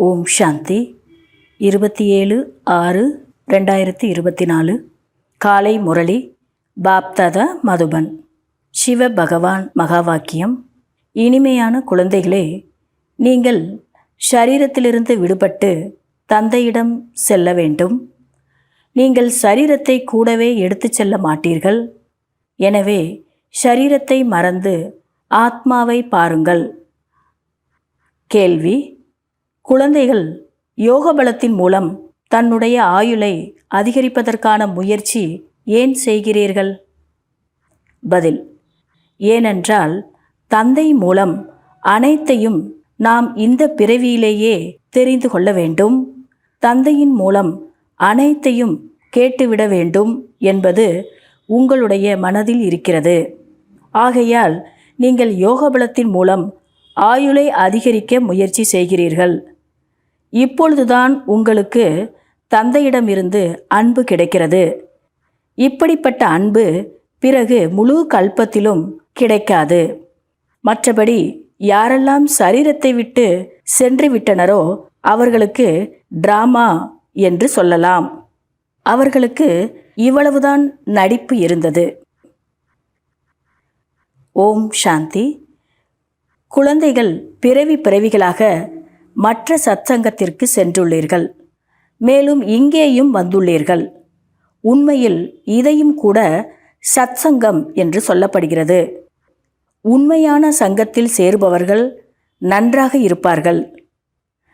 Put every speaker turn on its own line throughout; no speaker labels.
ஓம் சாந்தி. 27/6/2024 காலை முரளி பாப்தாதா மதுபன். சிவ பகவான் மகாவாக்கியம். இனிமையான குழந்தைகளே, நீங்கள் ஷரீரத்திலிருந்து விடுபட்டு தந்தையிடம் செல்ல வேண்டும். நீங்கள் சரீரத்தை கூடவே எடுத்துச் செல்ல மாட்டீர்கள். எனவே ஷரீரத்தை மறந்து ஆத்மாவை பாருங்கள். கேள்வி: குழந்தைகள் யோக பலத்தின் மூலம் தன்னுடைய ஆயுளை அதிகரிப்பதற்கான முயற்சி ஏன் செய்கிறீர்கள்? பதில்: ஏனென்றால் தந்தை மூலம் அனைத்தையும் நாம் இந்த பிறவியிலேயே தெரிந்து கொள்ள வேண்டும். தந்தையின் மூலம் அனைத்தையும் கேட்டுவிட வேண்டும் என்பது உங்களுடைய மனதில் இருக்கிறது. ஆகையால் நீங்கள் யோக பலத்தின் மூலம் ஆயுளை அதிகரிக்க முயற்சி செய்கிறீர்கள். இப்பொழுதுதான் உங்களுக்கு தந்தையிடமிருந்து அன்பு கிடைக்கிறது. இப்படிப்பட்ட அன்பு பிறகு முழு கல்பத்திலும் கிடைக்காது. மற்றபடி யாரெல்லாம் சரீரத்தை விட்டு சென்று விட்டனரோ அவர்களுக்கு டிராமா என்று சொல்லலாம். அவர்களுக்கு இவ்வளவுதான் நடிப்பு இருந்தது. ஓம் சாந்தி. குழந்தைகள் பிறவிகளாக மற்ற சத்சங்கத்திற்கு சென்றுள்ளீர்கள். மேலும் இங்கேயும் வந்துள்ளீர்கள். உண்மையில் இதையும் கூட சத்சங்கம் என்று சொல்லப்படுகிறது. உண்மையான சங்கத்தில் சேருபவர்கள் நன்றாக இருப்பார்கள்.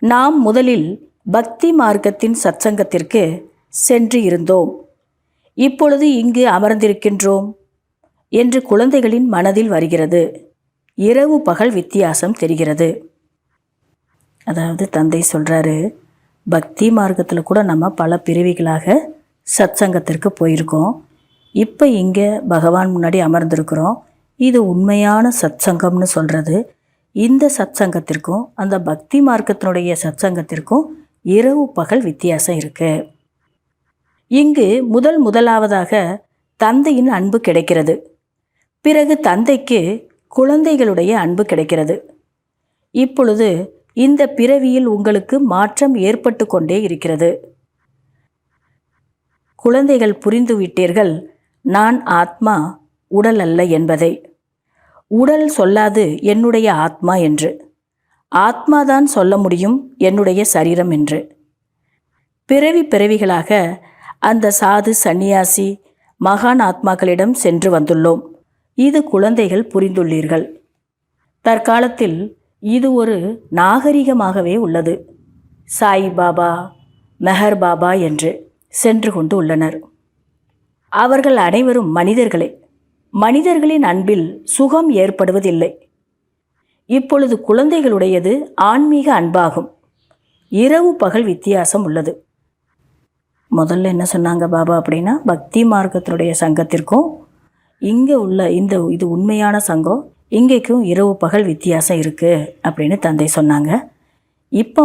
நாம் முதலில் பக்தி மார்க்கத்தின் சத்சங்கத்திற்கு சென்று இருந்தோம். இப்பொழுது இங்கு அமர்ந்திருக்கின்றோம் என்று குழந்தைகளின் மனதில் வருகிறது. இரவு பகல் வித்தியாசம் தெரிகிறது. அதாவது தந்தை சொல்கிறாரு, பக்தி மார்க்கத்தில் கூட நம்ம பல பிறவிகளாக சத்சங்கத்திற்கு போயிருக்கோம். இப்போ இங்கே பகவான் முன்னாடி அமர்ந்திருக்கிறோம். இது உண்மையான சத்சங்கம்னு சொல்கிறது. இந்த சத்சங்கத்திற்கும் அந்த பக்தி மார்க்கத்தினுடைய சத்சங்கத்திற்கும் இரவு பகல் வித்தியாசம் இருக்குது. இங்கு முதலாவதாக தந்தையின் அன்பு கிடைக்கிறது. பிறகு தந்தைக்கு குழந்தைகளுடைய அன்பு கிடைக்கிறது. இப்பொழுது இந்த பிறவியில் உங்களுக்கு மாற்றம் ஏற்பட்டு கொண்டே இருக்கிறது. குழந்தைகள் புரிந்துவிட்டீர்கள், நான் ஆத்மா, உடல் அல்ல என்பதை. உடல் சொல்லாது என்னுடைய ஆத்மா என்று. ஆத்மாதான் சொல்ல முடியும் என்னுடைய சரீரம் என்று. பிறவிகளாக அந்த சாது, சந்நியாசி, மகான் ஆத்மாக்களிடம் சென்று வந்துள்ளோம். இது குழந்தைகள் புரிந்துள்ளீர்கள். தற்காலத்தில் இது ஒரு நாகரிகமாகவே உள்ளது. சாய் பாபா, மெஹர் பாபா என்று சென்று கொண்டு உள்ளனர். அவர்கள் அனைவரும் மனிதர்களே. மனிதர்களின் அன்பில் சுகம் ஏற்படுவதில்லை. இப்பொழுது குழந்தைகளுடையது ஆன்மீக அன்பாகும். இரவு பகல் வித்தியாசம் உள்ளது. முதல்ல என்ன சொன்னாங்க பாபா அப்படின்னா, பக்தி மார்க்கத்தினுடைய சங்கத்திற்கும் இங்கே உள்ள இது உண்மையான சங்கம், இங்கேக்கும் இரவு பகல் வித்தியாசம் இருக்குது அப்படின்னு தந்தை சொன்னாங்க. இப்போ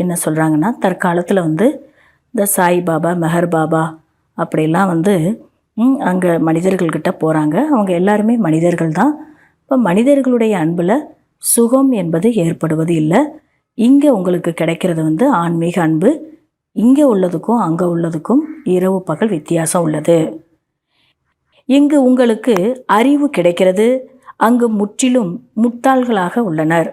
என்ன சொல்கிறாங்கன்னா, தற்காலத்தில் இந்த சாய் பாபா, மெஹர் பாபா அப்படிலாம் அங்கே மனிதர்கள்கிட்ட போகிறாங்க. அவங்க எல்லாருமே மனிதர்கள் தான். இப்போ மனிதர்களுடைய அன்பில் சுகம் என்பது ஏற்படுவது இல்லை. இங்கே உங்களுக்கு கிடைக்கிறது ஆன்மீக அன்பு. இங்கே உள்ளதுக்கும் அங்கே உள்ளதுக்கும் இரவு பகல் வித்தியாசம் உள்ளது. இங்கு உங்களுக்கு அறிவு கிடைக்கிறது, அங்கு முற்றிலும் முட்டாள்களாக உள்ளனர்.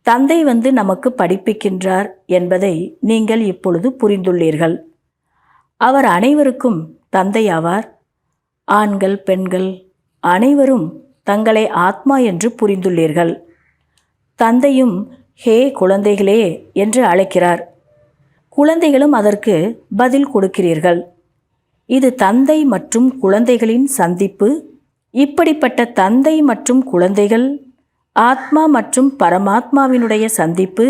தந்தை நமக்கு படிப்பிக்கின்றார் என்பதை நீங்கள் இப்பொழுது புரிந்துள்ளீர்கள். அவர் அனைவருக்கும் தந்தை ஆவார். ஆண்கள், பெண்கள் அனைவரும் தங்களை ஆத்மா என்று புரிந்துள்ளீர்கள். தந்தையும் ஹே குழந்தைகளே என்று அழைக்கிறார். குழந்தைகளும் அதற்கு பதில் கொடுக்கிறீர்கள். இது தந்தை மற்றும் குழந்தைகளின் சந்திப்பு. இப்படிப்பட்ட தந்தை மற்றும் குழந்தைகள், ஆத்மா மற்றும் பரமாத்மாவினுடைய சந்திப்பு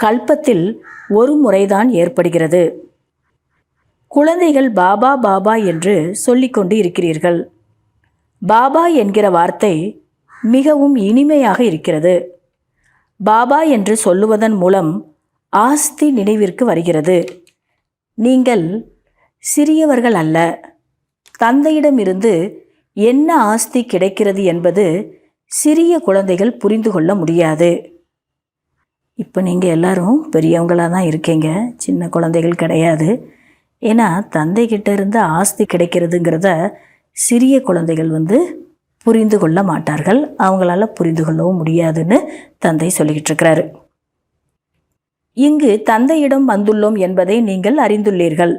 கல்பத்தில் ஒரு முறைதான் ஏற்படுகிறது. குழந்தைகள் பாபா பாபா என்று சொல்லிக்கொண்டு இருக்கிறீர்கள். பாபா என்கிற வார்த்தை மிகவும் இனிமையாக இருக்கிறது. பாபா என்று சொல்லுவதன் மூலம் ஆஸ்தி நினைவிற்கு வருகிறது. நீங்கள் சிறியவர்கள் அல்ல. தந்தையிடமிருந்து என்ன ஆஸ்தி கிடைக்கிறது என்பது சிறிய குழந்தைகள் புரிந்து கொள்ள முடியாது. இப்போ நீங்கள் எல்லாரும் பெரியவங்களாக தான் இருக்கீங்க, சின்ன குழந்தைகள் கிடையாது. ஏன்னா தந்தைகிட்ட இருந்து ஆஸ்தி கிடைக்கிறதுங்கிறத சிறிய குழந்தைகள் புரிந்து கொள்ள மாட்டார்கள், அவங்களால புரிந்து கொள்ளவும் முடியாதுன்னு தந்தை சொல்லிக்கிட்டு இருக்கிறாரு. இங்கு தந்தையிடம் வந்துள்ளோம் என்பதை நீங்கள் அறிந்துள்ளீர்கள்.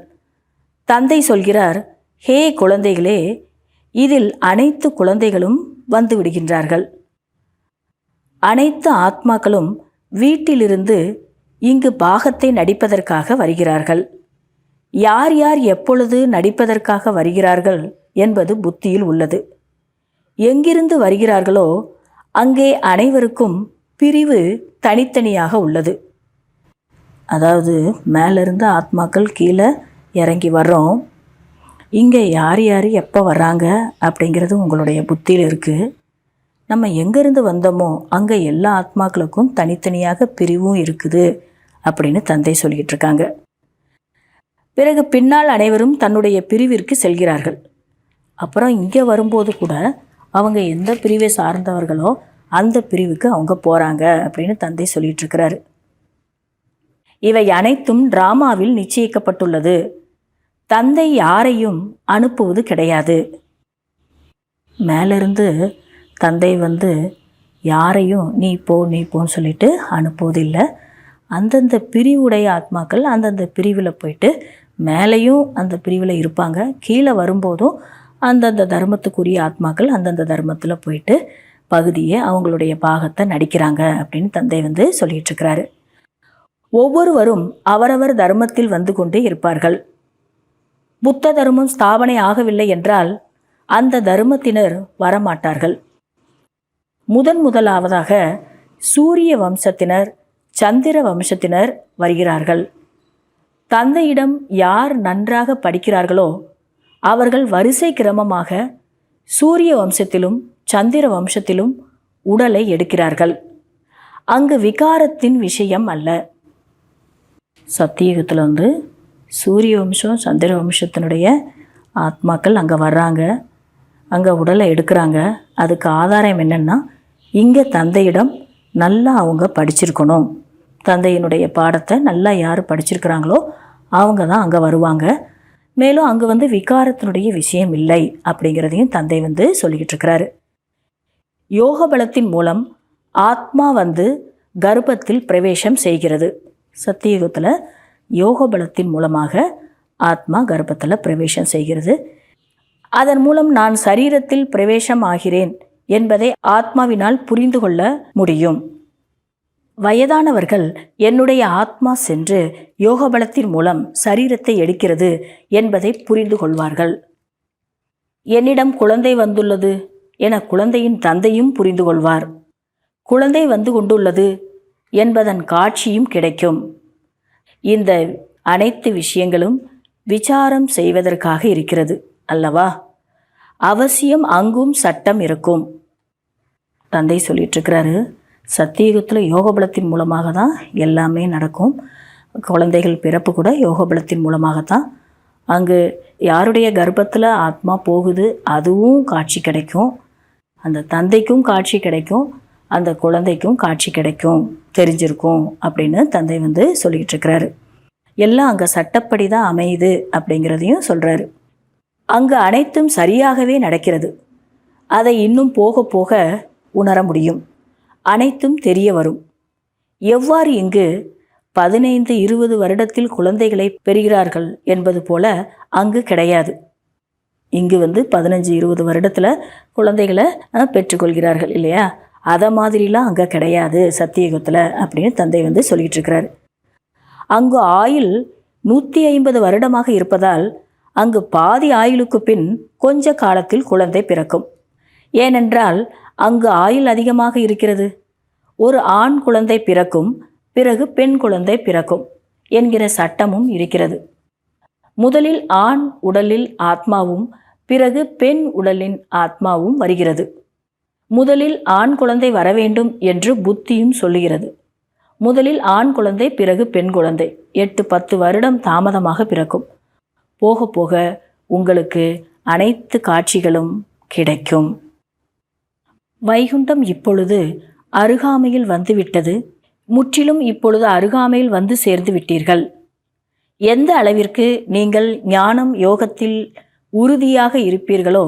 தந்தை சொல்கிறார், ஹே குழந்தைகளே, இதில் அனைத்து குழந்தைகளும் வந்து விடுகின்றார்கள். அனைத்து ஆத்மாக்களும் வீட்டிலிருந்து இங்கு பாகத்தை நடிப்பதற்காக வருகிறார்கள். யார் யார் எப்பொழுது நடிப்பதற்காக வருகிறார்கள் என்பது புத்தியில் உள்ளது. எங்கிருந்து வருகிறார்களோ அங்கே அனைவருக்கும் பிரிவு தனித்தனியாக உள்ளது. அதாவது மேலிருந்து ஆத்மாக்கள் கீழே இறங்கி வர்றோம். இங்கே யார் யார் எப்போ வர்றாங்க அப்படிங்கிறது உங்களுடைய புத்தியில் இருக்குது. நம்ம எங்கேருந்து வந்தோமோ அங்கே எல்லா ஆத்மாக்களுக்கும் தனித்தனியாக பிரிவும் இருக்குது அப்படின்னு தந்தை சொல்லிக்கிட்டு இருக்காங்க. பிறகு பின்னால் அனைவரும் தன்னுடைய பிரிவிற்கு செல்கிறார்கள். அப்புறம் இங்கே வரும்போது கூட அவங்க எந்த பிரிவை சார்ந்தவர்களோ அந்த பிரிவுக்கு அவங்க போகிறாங்க அப்படின்னு தந்தை சொல்லிகிட்டு இருக்கிறாரு. இவை அனைத்தும் டிராமாவில் நிச்சயிக்கப்பட்டுள்ளது. தந்தை யாரையும் அனுப்புவது கிடையாது. மேலிருந்து தந்தை யாரையும் நீ போன்னு சொல்லிட்டு அனுப்புவதில்லை. அந்தந்த பிரிவுடைய ஆத்மாக்கள் அந்தந்த பிரிவில் போயிட்டு மேலேயும் அந்த பிரிவில் இருப்பாங்க. கீழே வரும்போதும் அந்தந்த தர்மத்துக்குரிய ஆத்மாக்கள் அந்தந்த தர்மத்தில் போயிட்டு பகுதியை அவங்களுடைய பாகத்தை நடிக்கிறாங்க அப்படின்னு தந்தை சொல்லிட்டு இருக்கிறாரு. ஒவ்வொருவரும் அவரவர் தர்மத்தில் வந்து கொண்டே இருப்பார்கள். புத்த தர்மம் ஸ்தாபனை ஆகவில்லை என்றால் அந்த தர்மத்தினர் வரமாட்டார்கள். முதலாவதாக சூரிய வம்சத்தினர், சந்திர வம்சத்தினர் வருகிறார்கள். தந்தையிடம் யார் நன்றாக படிக்கிறார்களோ அவர்கள் வரிசை கிரமமாக சூரிய வம்சத்திலும் சந்திர வம்சத்திலும் உடலை எடுக்கிறார்கள். அங்கு விகாரத்தின் விஷயம் அல்ல. சத்தியுகத்தில் சூரிய வம்சம் சந்திர வம்சத்தினுடைய ஆத்மாக்கள் அங்கே வர்றாங்க, அங்கே உடலை எடுக்கிறாங்க. அதுக்கு ஆதாரம் என்னென்னா, இங்கே தந்தையிடம் நல்லா அவங்க படிச்சிருக்கணும். தந்தையினுடைய பாடத்தை நல்லா யார் படிச்சிருக்கிறாங்களோ அவங்க தான் அங்கே வருவாங்க. மேலும் அங்கே விகாரத்தினுடைய விஷயம் இல்லை அப்படிங்கிறதையும் தந்தை சொல்லிக்கிட்டு இருக்கிறாரு. யோக பலத்தின் மூலம் ஆத்மா கர்ப்பத்தில் பிரவேசம் செய்கிறது. சத்தியுகத்தில் யோக பலத்தின் மூலமாக ஆத்மா கர்ப்பத்தில் பிரவேசம் செய்கிறது. அதன் மூலம் நான் சரீரத்தில் பிரவேசம் ஆகிறேன் என்பதை ஆத்மாவினால் புரிந்து கொள்ள முடியும். வயதானவர்கள் என்னுடைய ஆத்மா சென்று யோக பலத்தின் மூலம் சரீரத்தை எடுக்கிறது என்பதை புரிந்து கொள்வார்கள். என்னிடம் குழந்தை வந்துள்ளது என குழந்தையின் தந்தையும் புரிந்து கொள்வார். குழந்தை வந்து கொண்டுள்ளது என்பதன் காட்சியும் கிடைக்கும். இந்த அனைத்து விஷயங்களும் விசாரம் செய்வதற்காக இருக்கிறது அல்லவா? அவசியம் அங்கும் சட்டம் இருக்கும். தந்தை சொல்லிட்டு இருக்கிறாரு, சத்தியுகத்தில் யோகபலத்தின் மூலமாக தான் எல்லாமே நடக்கும். குழந்தைகள் பிறப்பு கூட யோகபலத்தின் மூலமாகத்தான். அங்கு யாருடைய கர்ப்பத்தில் ஆத்மா போகுது அதுவும் காட்சி கிடைக்கும். அந்த தந்தைக்கும் காட்சி கிடைக்கும், அந்த குழந்தைக்கும் காட்சி கிடைக்கும், தெரிஞ்சிருக்கும் அப்படின்னு தந்தை சொல்லிக்கிட்டு இருக்கிறாரு. எல்லாம் அங்கே சட்டப்படி தான் அமையுது அப்படிங்கிறதையும் சொல்கிறாரு. அங்கு அனைத்தும் சரியாகவே நடக்கிறது. அதை இன்னும் போக போக உணர முடியும். அனைத்தும் தெரிய வரும். எவ்வாறு இங்கு 15-20 வருடத்தில் குழந்தைகளை பெறுகிறார்கள் என்பது போல அங்கு கிடையாது. இங்கு 15-20 வருடத்தில் குழந்தைகளை பெற்றுக்கொள்கிறார்கள் இல்லையா? அதை மாதிரிலாம் அங்கே கிடையாது சத்தியுகத்தில் அப்படின்னு தந்தை சொல்லிகிட்டு இருக்கிறார். அங்கு ஆயுள் 150 வருடமாக இருப்பதால் அங்கு பாதி ஆயுளுக்கு பின் கொஞ்ச காலத்தில் குழந்தை பிறக்கும். ஏனென்றால் அங்கு ஆயுள் அதிகமாக இருக்கிறது. ஒரு ஆண் குழந்தை பிறக்கும், பிறகு பெண் குழந்தை பிறக்கும் என்கிற சட்டமும் இருக்கிறது. முதலில் ஆண் உடலில் ஆத்மாவும் பிறகு பெண் உடலின் ஆத்மாவும் வருகிறது. முதலில் ஆண் குழந்தை வர வேண்டும் என்று புத்தியும் சொல்லுகிறது. முதலில் ஆண் குழந்தை பிறகு பெண் குழந்தை 8-10 வருடம் தாமதமாக பிறக்கும். போக போக உங்களுக்கு அனைத்து காட்சிகளும் கிடைக்கும். வைகுண்டம் இப்பொழுது அருகாமையில் வந்துவிட்டது. முற்றிலும் இப்பொழுது அருகாமையில் வந்து சேர்ந்து விட்டீர்கள். எந்த அளவிற்கு நீங்கள் ஞானம் யோகத்தில் உறுதியாக இருப்பீர்களோ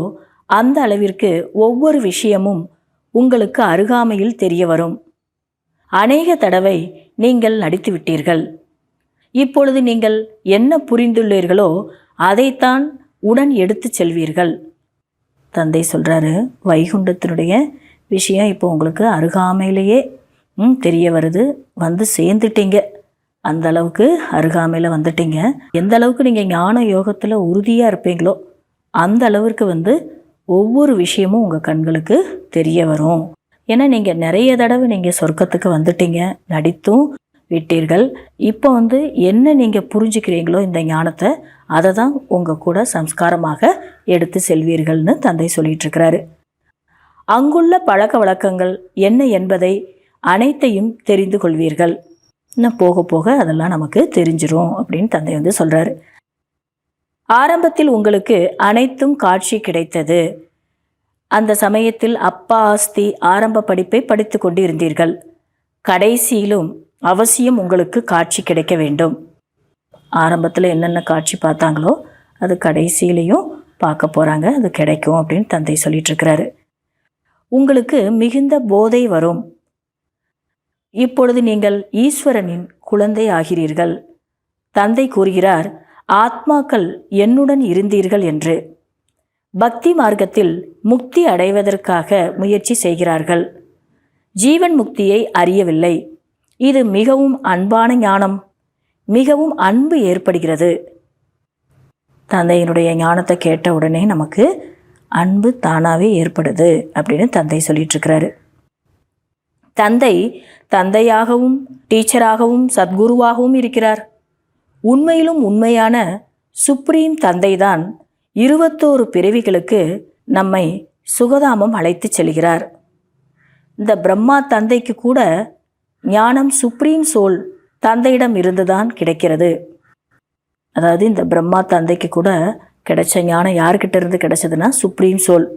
அந்த அளவிற்கு ஒவ்வொரு விஷயமும் உங்களுக்கு அருகாமையில் தெரிய வரும். அநேக தடவை நீங்கள் நடித்து விட்டீர்கள். இப்பொழுது நீங்கள் என்ன புரிந்துள்ளீர்களோ அதைத்தான் உடன் எடுத்து செல்வீர்கள். தந்தை சொல்கிறாரு, வைகுண்டத்தினுடைய விஷயம் இப்போ உங்களுக்கு அருகாமையிலேயே தெரிய வருது. வந்து சேர்ந்துட்டீங்க, அந்த அளவுக்கு அருகாமையில் வந்துட்டீங்க. எந்த அளவுக்கு நீங்கள் ஞான யோகத்தில் உறுதியாக இருப்பீங்களோ அந்த அளவிற்கு ஒவ்வொரு விஷயமும் உங்கள் கண்களுக்கு தெரிய வரும். ஏன்னா நீங்கள் நிறைய தடவை நீங்கள் சொர்க்கத்துக்கு வந்துட்டீங்க, நடித்தும் விட்டீர்கள். இப்போ என்ன நீங்கள் புரிஞ்சுக்கிறீங்களோ இந்த ஞானத்தை, அதை தான் உங்கள் கூட சம்ஸ்காரமாக எடுத்து செல்வீர்கள்னு தந்தை சொல்லிட்டு இருக்கிறாரு. அங்குள்ள பழக்க வழக்கங்கள் என்ன என்பதை அனைத்தையும் தெரிந்து கொள்வீர்கள். இன்னும் போக போக அதெல்லாம் நமக்கு தெரிஞ்சிரும் அப்படின்னு தந்தை சொல்கிறாரு. ஆரம்பத்தில் உங்களுக்கு அனைத்தும் காட்சி கிடைத்தது. அந்த சமயத்தில் அப்பா ஆஸ்தி ஆரம்ப படிப்பை படித்து கொண்டு இருந்தீர்கள். கடைசியிலும் அவசியம் உங்களுக்கு காட்சி கிடைக்க வேண்டும். ஆரம்பத்தில் என்னென்ன காட்சி பார்த்தாங்களோ அது கடைசியிலையும் பார்க்க போகிறாங்க, அது கிடைக்கும் அப்படின்னு தந்தை சொல்லிட்டு இருக்கிறாரு. உங்களுக்கு மிகுந்த போதை வரும். இப்பொழுது நீங்கள் ஈஸ்வரனின் குழந்தை ஆகிறீர்கள். தந்தை கூறுகிறார், ஆத்மாக்கள் என்னுடன் இருந்தீர்கள் என்று. பக்தி மார்க்கத்தில் முக்தி அடைவதற்காக முயற்சி செய்கிறார்கள். ஜீவன் முக்தியை அறியவில்லை. இது மிகவும் அன்பான ஞானம். மிகவும் அன்பு ஏற்படுகிறது. தந்தையினுடைய ஞானத்தை கேட்ட உடனே நமக்கு அன்பு தானாகவே ஏற்படுது அப்படின்னு தந்தை சொல்லிட்டு இருக்கிறாரு. தந்தை தந்தையாகவும் டீச்சராகவும் சத்குருவாகவும் இருக்கிறார். உண்மையிலும் உண்மையான சுப்ரீம் தந்தைதான் 21 பிறவிகளுக்கு நம்மை சுகதாமம் அழைத்து செல்கிறார். இந்த பிரம்மா தந்தைக்கு கூட ஞானம் சுப்ரீம் சோல் தந்தையிடம் இருந்துதான் கிடைக்கிறது. அதாவது இந்த பிரம்மா தந்தைக்கு கூட கிடைச்ச ஞானம் யார்கிட்ட இருந்து கிடைச்சதுன்னா சுப்ரீம் சோல்.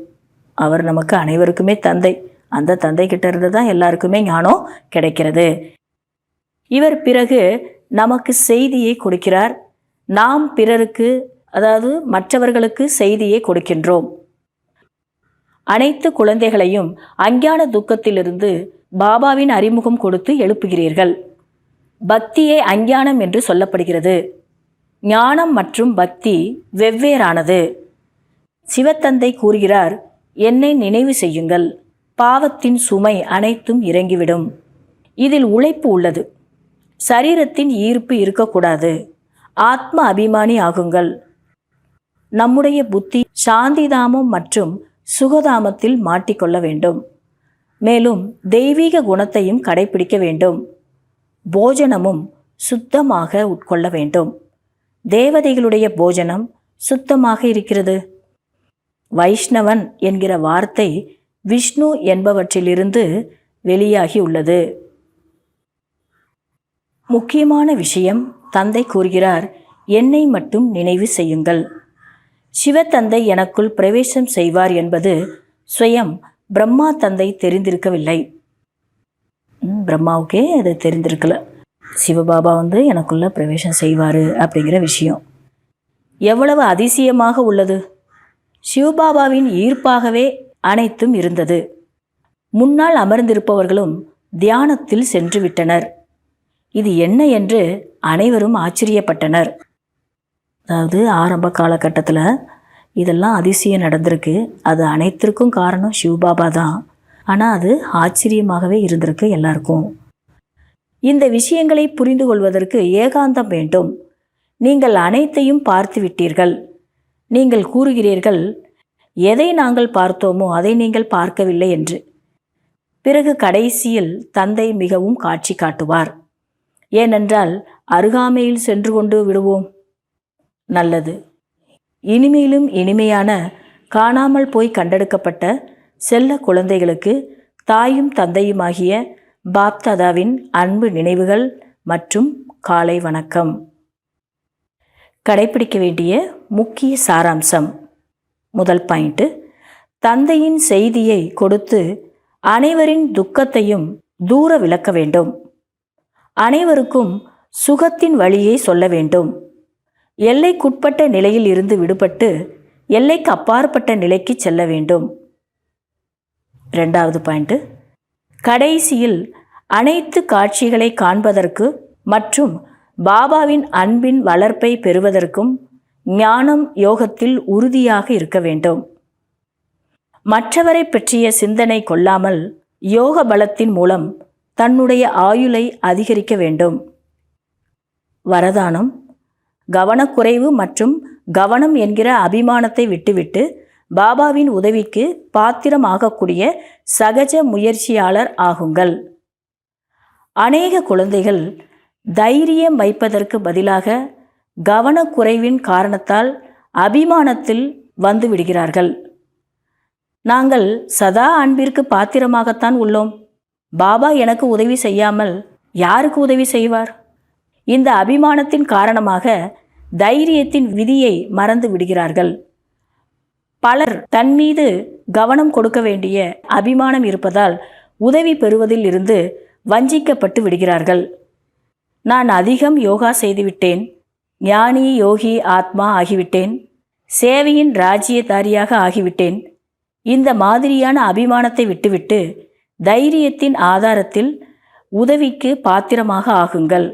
அவர் நமக்கு அனைவருக்குமே தந்தை. அந்த தந்தை கிட்ட இருந்து தான் எல்லாருக்குமே ஞானம் கிடைக்கிறது. இவர் பிறகு நமக்கு செய்தியை கொடுக்கிறார். நாம் பிறருக்கு, அதாவது மற்றவர்களுக்கு செய்தியை கொடுக்கின்றோம். அனைத்து குழந்தைகளையும் அஞ்ஞான துக்கத்திலிருந்து பாபாவின் அறிமுகம் கொடுத்து எழுப்புகிறீர்கள். பக்தியே அஞ்ஞானம் என்று சொல்லப்படுகிறது. ஞானம் மற்றும் பக்தி வெவ்வேறானது. சிவத்தந்தை கூறுகிறார், என்னை நினைவு செய்யுங்கள், பாவத்தின் சுமை அனைத்தும் இறங்கிவிடும். இதில் உழைப்பு உள்ளது. சரீரத்தின் ஈர்ப்பு இருக்கக்கூடாது. ஆத்ம அபிமானி ஆகுங்கள். நம்முடைய புத்தி சாந்திதாமம் மற்றும் சுகதாமத்தில் மாட்டிக்கொள்ள வேண்டும். மேலும் தெய்வீக குணத்தையும் கடைபிடிக்க வேண்டும். போஜனமும் சுத்தமாக உட்கொள்ள வேண்டும். தேவதைகளுடைய போஜனம் சுத்தமாக இருக்கிறது. வைஷ்ணவன் என்கிற வார்த்தை விஷ்ணு என்பவற்றிலிருந்து வெளியாகி உள்ளது. முக்கியமான விஷயம், தந்தை கூறுகிறார், என்னை மட்டும் நினைவு செய்யுங்கள். சிவத்தந்தை எனக்குள் பிரவேசம் செய்வார் என்பது ஸ்வயம் பிரம்மா தந்தை தெரிந்திருக்கவில்லை. பிரம்மாவுக்கே அது தெரிந்திருக்கல. சிவபாபா எனக்குள்ள பிரவேசம் செய்வார் அப்படிங்கிற விஷயம் எவ்வளவு அதிசயமாக உள்ளது. சிவபாபாவின் ஈர்ப்பாகவே அனைத்தும் இருந்தது. முன்னால் அமர்ந்திருப்பவர்களும் தியானத்தில் சென்று விட்டனர். இது என்ன என்று அனைவரும் ஆச்சரியப்பட்டனர். அதாவது ஆரம்ப காலகட்டத்தில் இதெல்லாம் அதிசயம் நடந்திருக்கு. அது அனைத்திற்கும் காரணம் சிவபாபா தான். ஆனால் அது ஆச்சரியமாகவே இருந்திருக்கு எல்லாருக்கும். இந்த விஷயங்களை புரிந்து கொள்வதற்கு ஏகாந்தம் வேண்டும். நீங்கள் அனைத்தையும் பார்த்து விட்டீர்கள். நீங்கள் கூறுகிறீர்கள், எதை நாங்கள் பார்த்தோமோ அதை நீங்கள் பார்க்கவில்லை என்று. பிறகு கடைசியில் தந்தை மிகவும் காட்சி காட்டுவார். ஏனென்றால் அருகாமையில் சென்று கொண்டு விடுவோம். நல்லது. இனிமையிலும் இனிமையான காணாமல் போய் கண்டெடுக்கப்பட்ட செல்ல குழந்தைகளுக்கு தாயும் தந்தையுமாகிய பாப்தாதாவின் அன்பு நினைவுகள் மற்றும் காலை வணக்கம். கடைபிடிக்க வேண்டிய முக்கிய சாராம்சம். முதல் பாயிண்ட், தந்தையின் செய்தியை கொடுத்து அனைவரின் துக்கத்தையும் தூர விலக்க வேண்டும். அனைவருக்கும் சுகத்தின் வழியை சொல்ல வேண்டும். எல்லைக்குட்பட்ட நிலையில் இருந்து விடுபட்டு எல்லைக்கு அப்பாற்பட்ட நிலைக்கு செல்ல வேண்டும். 2வது பாயிண்ட், கடைசியில் அனைத்து காட்சிகளை காண்பதற்கு மற்றும் பாபாவின் அன்பின் வளர்ப்பை பெறுவதற்கும் ஞானம் யோகத்தில் உறுதியாக இருக்க வேண்டும். மற்றவரை பற்றிய சிந்தனை கொள்ளாமல் யோக பலத்தின் மூலம் தன்னுடைய ஆயுளை அதிகரிக்க வேண்டும். வரதானம், கவனக்குறைவு மற்றும் கவனம் என்கிற அபிமானத்தை விட்டுவிட்டு பாபாவின் உதவிக்கு பாத்திரமாகக்கூடிய சகஜ முயற்சியாளர் ஆகுங்கள். அநேக குழந்தைகள் தைரியம் வைப்பதற்கு பதிலாக கவனக்குறைவின் காரணத்தால் அபிமானத்தில் வந்து விடுகிறார்கள். நாங்கள் சதா அன்பிற்கு பாத்திரமாகத்தான் உள்ளோம். பாபா எனக்கு உதவி செய்யாமல் யாருக்கு உதவி செய்வார்? இந்த அபிமானத்தின் காரணமாக தைரியத்தின் விதியை மறந்து விடுகிறார்கள். பலர் தன் மீது கவனம் கொடுக்க வேண்டிய அபிமானம் இருப்பதால் உதவி பெறுவதில் இருந்து வஞ்சிக்கப்பட்டு விடுகிறார்கள். நான் அதிகம் யோகா செய்துவிட்டேன், ஞானி யோகி ஆத்மா ஆகிவிட்டேன், சேவையின் ராஜ்யதாரியாக ஆகிவிட்டேன். இந்த மாதிரியான அபிமானத்தை விட்டுவிட்டு தைரியத்தின் ஆதாரத்தில் உதவிக்கு பாத்திரமாக ஆகுங்கள்.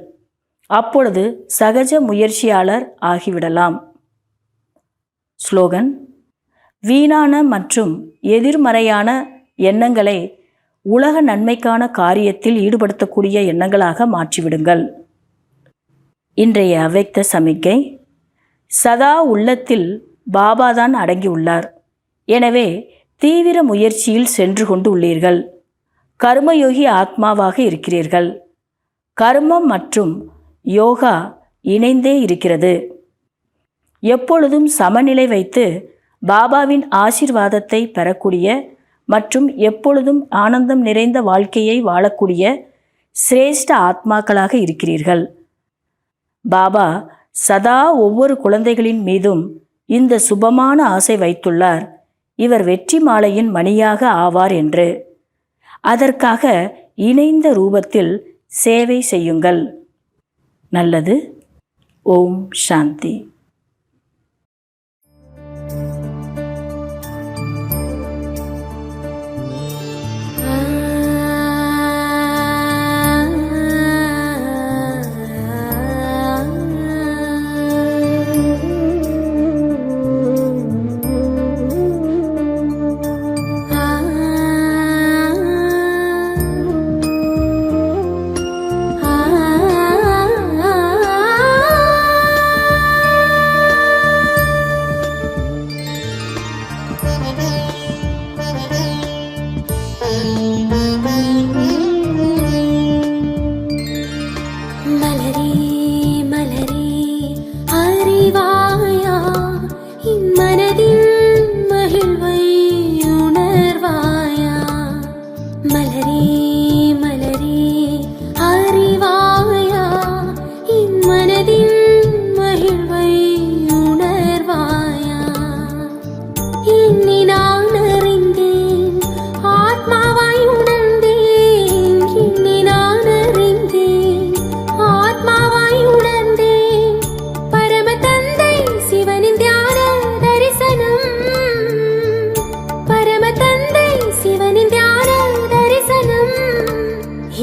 அப்பொழுது சகஜ முயற்சியாளர் ஆகிவிடலாம். ஸ்லோகன்: வீணான மற்றும் எதிர்மறையான எண்ணங்களை உலக நன்மைக்கான காரியத்தில் ஈடுபடுத்தக்கூடிய எண்ணங்களாக மாற்றிவிடுங்கள். இன்றைய அவ்யக்த சமிக்கை: சதா உள்ளத்தில் பாபாதான் அடங்கியுள்ளார். எனவே தீவிர முயற்சியில் சென்று கொண்டு உள்ளீர்கள். கர்மயோகி ஆத்மாவாக இருக்கிறீர்கள். கர்மம் மற்றும் யோகா இணைந்தே இருக்கிறது. எப்பொழுதும் சமநிலை வைத்து பாபாவின் ஆசீர்வாதத்தை பெறக்கூடிய மற்றும் எப்பொழுதும் ஆனந்தம் நிறைந்த வாழ்க்கையை வாழக்கூடிய சிரேஷ்ட ஆத்மாக்களாக இருக்கிறீர்கள். பாபா சதா ஒவ்வொரு குழந்தைகளின் மீதும் இந்த சுபமான ஆசை வைத்துள்ளார், இவர் வெற்றி மாலையின் மணியாக ஆவார் என்று. அதற்காக இணைந்த ரூபத்தில் சேவை செய்யுங்கள். நல்லது. ஓம் சாந்தி.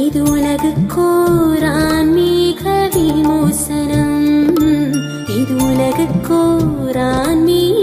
இது உலகுக்கோர் ஆன்மீக விமோசனம், இது உலகுக்கோர் ஆன்மீக